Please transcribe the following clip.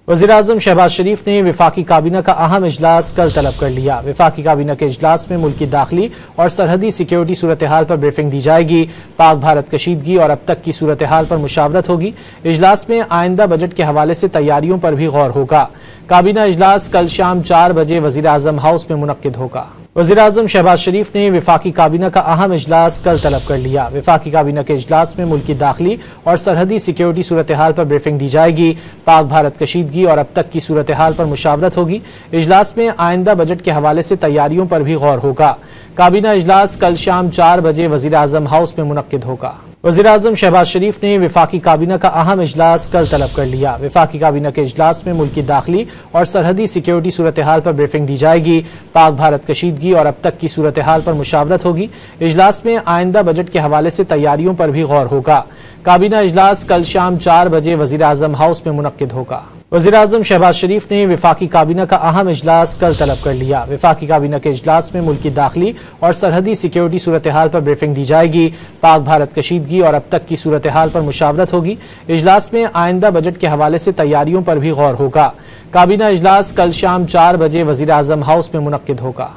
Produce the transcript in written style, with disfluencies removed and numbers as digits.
वज़ीर-ए-आज़म शहबाज शरीफ ने वफाकी काबीना का अहम इजलास कल तलब कर लिया। वफाकी काबीना के इजलास में मुल्क की दाखिली और सरहदी सिक्योरिटी सूरत हाल पर ब्रीफिंग दी जाएगी। पाक भारत कशीदगी और अब तक की सूरत हाल पर मुशावरत होगी। इजलास में आइंदा बजट के हवाले से तैयारियों पर भी गौर होगा। काबीना इजलास कल शाम 4 बजे वज़ीर-ए-आज़म हाउस में मुनक्किद होगा। वज़ीर-ए-आज़म शहबाज शरीफ ने वफाकी काबीना का अहम इजलास कल तलब कर लिया। वफाकी काबीना के इजलास में मुल्क की दाखिली और सरहदी सिक्योरिटी सूरत हाल पर ब्रीफिंग दी जाएगी। पाक भारत कशीदगी और अब तक की सूरत हाल पर मुशावरत होगी। इजलास में आइंदा बजट के हवाले से तैयारियों पर भी गौर होगा। काबीना इजलास कल शाम 4 बजे वज़ीर-ए-आज़म हाउस में मुनक्किद होगा। वज़ीर-ए-आज़म शहबाज शरीफ ने वफाकी काबीना का अहम इजलास कल तलब कर लिया। वफाकी काबीना के इजलास में मुल्क की दाखिली और सरहदी सिक्योरिटी सूरत हाल पर ब्रीफिंग दी जाएगी। पाक भारत कशीदगी और अब तक की सूरत हाल पर मुशावरत होगी। इजलास में आइंदा बजट के हवाले से तैयारियों पर भी गौर होगा। काबीना इजलास कल शाम 4 बजे वज़ीर-ए-आज़म हाउस में मुनक्किद होगा। वज़ीर-ए-आज़म शहबाज शरीफ ने वफाकी काबीना का अहम इजलास कल तलब कर लिया। वफाकी काबीना के इजलास में मुल्क की दाखिली और सरहदी सिक्योरिटी सूरत हाल पर ब्रीफिंग दी जाएगी। पाक भारत कशीदगी और अब तक की सूरत हाल पर मुशावरत होगी। इजलास में आइंदा बजट के हवाले से तैयारियों पर भी गौर होगा। काबीना इजलास कल शाम 4 बजे वज़ीर-ए-आज़म हाउस में मुनक्किद होगा।